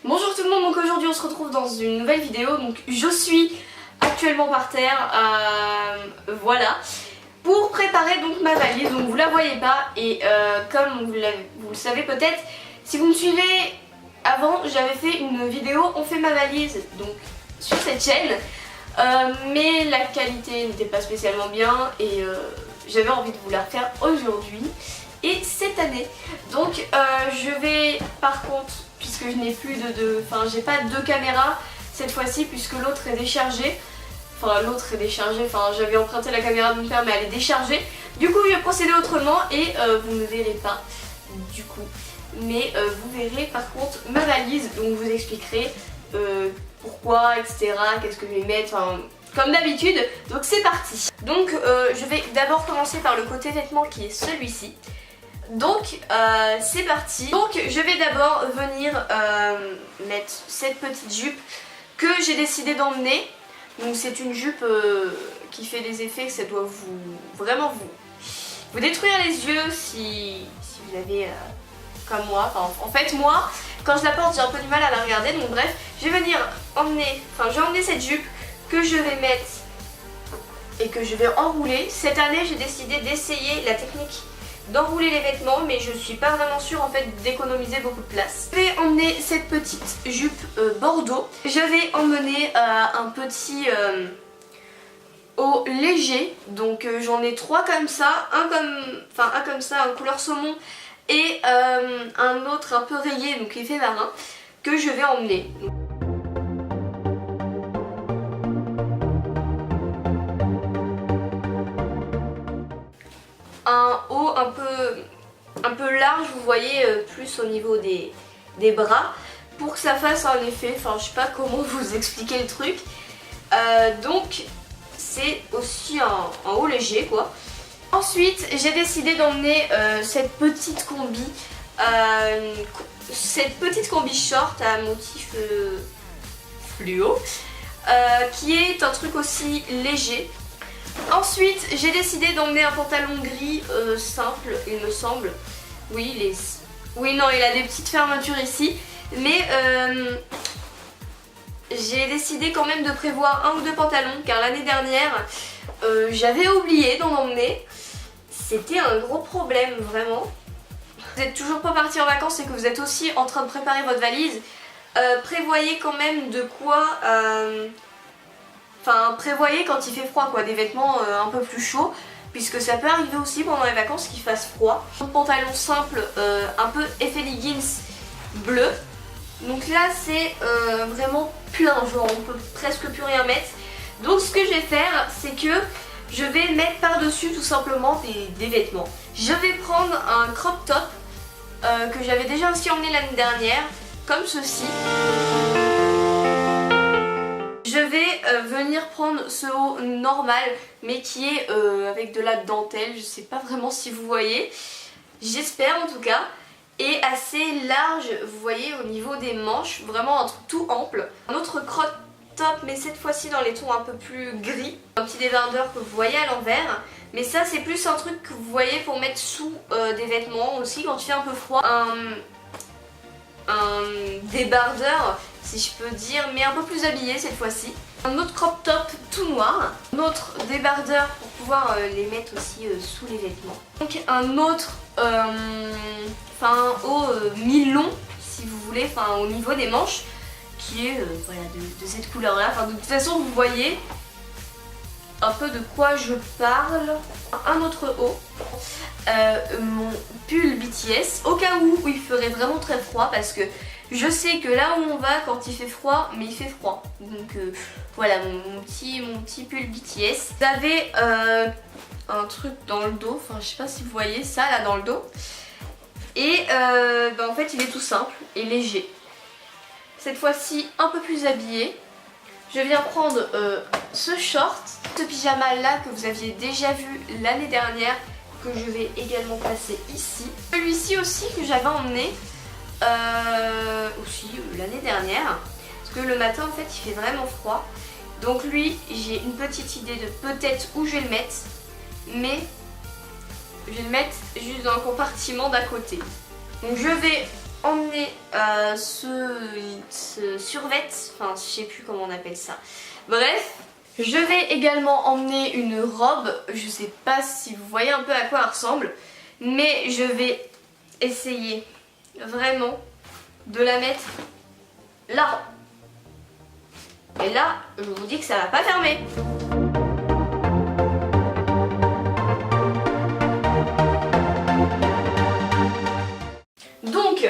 Bonjour tout le monde, donc aujourd'hui on se retrouve dans une nouvelle vidéo. Donc je suis actuellement par terre, voilà, pour préparer donc ma valise. Donc vous la voyez pas et comme vous le savez peut-être, si vous me suivez avant, j'avais fait une vidéo on fait ma valise donc sur cette chaîne, mais la qualité n'était pas spécialement bien et j'avais envie de vous la refaire aujourd'hui et cette année. Donc je vais par contre, puisque je n'ai plus j'ai pas deux caméras cette fois-ci puisque l'autre est déchargée. J'avais emprunté la caméra de mon père mais elle est déchargée. Du coup je vais procéder autrement et vous ne verrez pas du coup. Mais vous verrez par contre ma valise, donc je vous expliquerai pourquoi, etc. Qu'est-ce que je vais mettre, comme d'habitude. Donc c'est parti. Donc je vais d'abord commencer par le côté vêtements qui est celui-ci. Donc c'est parti. Donc je vais d'abord venir mettre cette petite jupe que j'ai décidé d'emmener. Donc c'est une jupe qui fait des effets que ça doit vraiment vous détruire les yeux si vous avez comme moi. En fait moi quand je la porte j'ai un peu du mal à la regarder, donc bref je vais venir emmener, je vais emmener cette jupe que je vais mettre et que je vais enrouler. Cette année j'ai décidé d'essayer la technique d'enrouler les vêtements, mais je suis pas vraiment sûre en fait d'économiser beaucoup de place. Je vais emmener cette petite jupe bordeaux. Je vais emmener un petit haut léger, donc j'en ai trois comme ça, un comme ça, en couleur saumon et un autre un peu rayé, donc effet marin, que je vais emmener. Un haut un peu large, vous voyez, plus au niveau des bras, pour que ça fasse un effet, je sais pas comment vous expliquer le truc. Donc c'est aussi un haut léger quoi. Ensuite j'ai décidé d'emmener cette petite combi short à motif fluo, qui est un truc aussi léger. Ensuite j'ai décidé d'emmener un pantalon gris simple il me semble. Oui non, il a des petites fermetures ici, mais j'ai décidé quand même de prévoir un ou deux pantalons car l'année dernière j'avais oublié d'en emmener. C'était un gros problème vraiment. Vous n'êtes toujours pas parti en vacances et que vous êtes aussi en train de préparer votre valise, prévoyez quand même de quoi... prévoyez quand il fait froid quoi, des vêtements un peu plus chauds, puisque ça peut arriver aussi pendant les vacances qu'il fasse froid. Un pantalon simple, un peu effet leggings bleu. Donc là c'est vraiment plein, genre on peut presque plus rien mettre. Donc ce que je vais faire c'est que je vais mettre par dessus tout simplement des vêtements. Je vais prendre un crop top que j'avais déjà aussi emmené l'année dernière, comme ceci. Je vais venir prendre ce haut normal mais qui est avec de la dentelle, je sais pas vraiment si vous voyez, j'espère en tout cas, et assez large, vous voyez au niveau des manches, vraiment un truc tout ample. Un autre crop top mais cette fois-ci dans les tons un peu plus gris, un petit débardeur que vous voyez à l'envers, mais ça c'est plus un truc que vous voyez pour mettre sous des vêtements aussi quand il fait un peu froid. Un débardeur si je peux dire, mais un peu plus habillé cette fois-ci. Un autre crop top tout noir, un autre débardeur pour pouvoir les mettre aussi sous les vêtements. Donc un autre haut mi-long si vous voulez, au niveau des manches, qui est voilà, de cette couleur là. De toute façon vous voyez un peu de quoi je parle. Un autre haut, mon pull BTS au cas où il ferait vraiment très froid, parce que je sais que là où on va quand il fait froid, mais il fait froid. Donc voilà mon petit pull BTS. Vous avez un truc dans le dos, je sais pas si vous voyez ça là dans le dos. Et en fait il est tout simple et léger. Cette fois-ci un peu plus habillé. Je viens prendre ce short, ce pyjama là que vous aviez déjà vu l'année dernière, que je vais également placer ici. Celui-ci aussi que j'avais emmené l'année dernière, parce que le matin en fait il fait vraiment froid. Donc lui j'ai une petite idée de peut-être où je vais le mettre, mais je vais le mettre juste dans le compartiment d'à côté. Donc je vais emmené ce survêt, enfin je sais plus comment on appelle ça. Bref, je vais également emmener une robe, je sais pas si vous voyez un peu à quoi elle ressemble, mais je vais essayer vraiment de la mettre là. Et là, je vous dis que ça va pas fermer. Donc,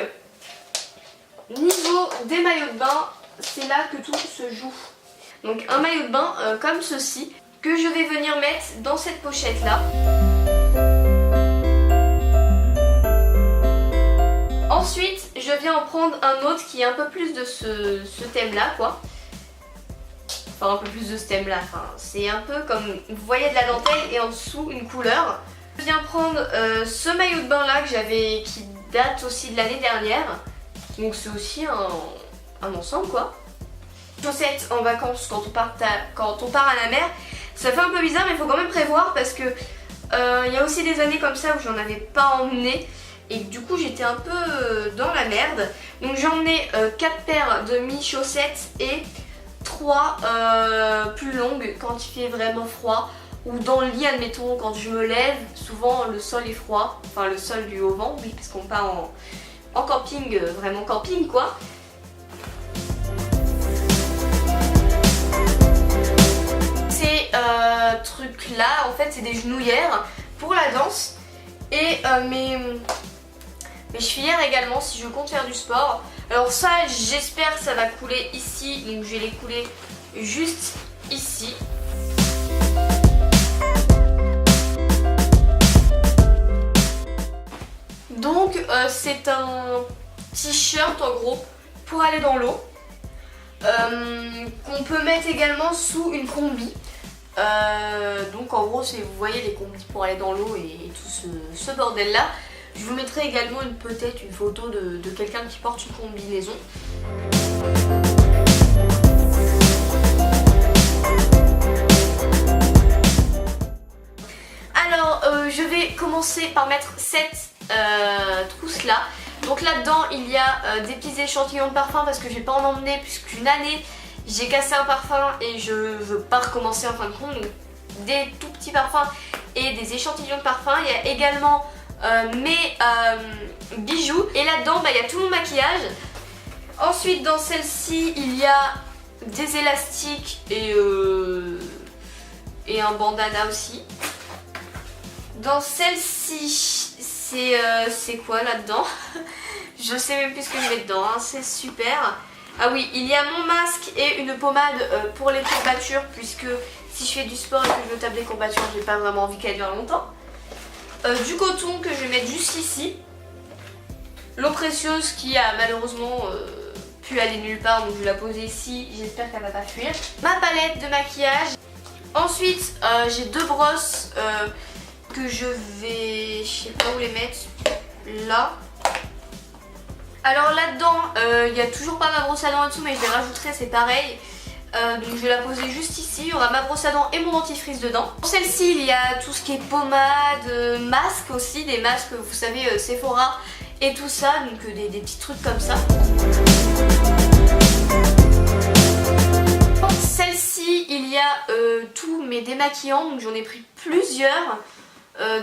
niveau des maillots de bain, c'est là que tout se joue. Donc un maillot de bain comme ceci, que je vais venir mettre dans cette pochette là. Ensuite, je viens en prendre un autre qui est un peu plus de ce thème là quoi. Enfin un peu plus de ce thème là, enfin, c'est un peu comme, vous voyez de la dentelle et en dessous une couleur. Je viens prendre ce maillot de bain là que j'avais, qui date aussi de l'année dernière. Donc c'est aussi un ensemble quoi. Chaussettes en vacances quand on part à la mer, ça fait un peu bizarre mais il faut quand même prévoir parce que il y a aussi des années comme ça où j'en avais pas emmené et du coup j'étais un peu dans la merde. Donc j'ai emmené 4 paires de mi-chaussettes et 3 plus longues quand il fait vraiment froid ou dans le lit admettons quand je me lève, souvent le sol est froid, enfin le sol du haut-vent, oui parce qu'on part en camping, vraiment camping quoi. Ces trucs là en fait c'est des genouillères pour la danse et mes chevillères également si je compte faire du sport. Alors ça j'espère que ça va couler ici, donc je vais les couler juste ici. Donc c'est un t-shirt en gros pour aller dans l'eau qu'on peut mettre également sous une combi. Donc en gros c'est, vous voyez les combis pour aller dans l'eau et tout ce bordel là. Je vous mettrai également peut-être une photo de quelqu'un qui porte une combinaison. Alors je vais commencer par mettre cette trousse là. Donc là-dedans il y a des petits échantillons de parfum parce que je vais pas en emmener puisqu'une année j'ai cassé un parfum et je veux pas recommencer en fin de compte. Donc des tout petits parfums et des échantillons de parfum. Il y a également mes bijoux et là-dedans il y a tout mon maquillage. Ensuite dans celle-ci il y a des élastiques et un bandana aussi. Dans celle-ci c'est quoi là-dedans? Je sais même plus ce que je mets dedans, hein. C'est super. Ah oui, il y a mon masque et une pommade pour les courbatures puisque si je fais du sport et que je me tape des courbatures, j'ai pas vraiment envie qu'elle dure longtemps. Du coton que je vais mettre juste ici. L'eau précieuse qui a malheureusement pu aller nulle part, donc je vais la poser ici, j'espère qu'elle va pas fuir. Ma palette de maquillage. Ensuite j'ai 2 brosses que je vais, je sais pas où les mettre, là. Alors là-dedans, il n'y a toujours pas ma brosse à dents en dessous, mais je les rajouterai, c'est pareil. Donc je vais la poser juste ici, il y aura ma brosse à dents et mon dentifrice dedans. Dans celle-ci, il y a tout ce qui est pommade, masque aussi, des masques, vous savez, Sephora et tout ça, donc des petits trucs comme ça. Dans celle-ci, il y a tous mes démaquillants, donc j'en ai pris plusieurs,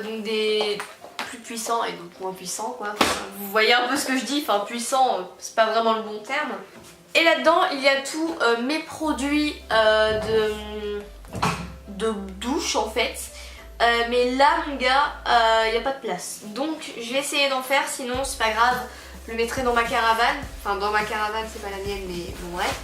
donc des plus puissants et d'autres moins puissants quoi. Vous voyez un peu ce que je dis, enfin puissant, c'est pas vraiment le bon terme. Et là-dedans il y a tous mes produits de douche en fait. Mais là mon gars, il n'y a pas de place. Donc je vais essayer d'en faire, sinon c'est pas grave, je le mettrai dans ma caravane. Enfin dans ma caravane, c'est pas la mienne mais bon bref.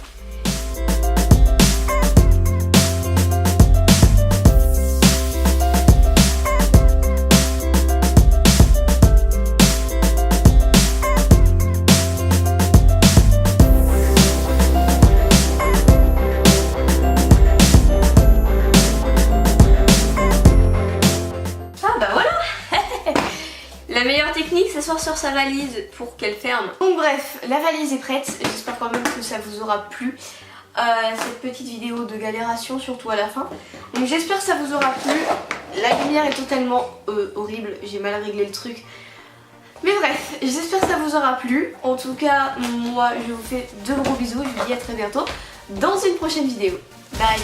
La meilleure technique, s'asseoir sur sa valise pour qu'elle ferme. Donc bref, la valise est prête. J'espère quand même que ça vous aura plu. Cette petite vidéo de galération, surtout à la fin. Donc j'espère que ça vous aura plu. La lumière est totalement horrible. J'ai mal réglé le truc. Mais bref, j'espère que ça vous aura plu. En tout cas, moi je vous fais de gros bisous et je vous dis à très bientôt dans une prochaine vidéo. Bye.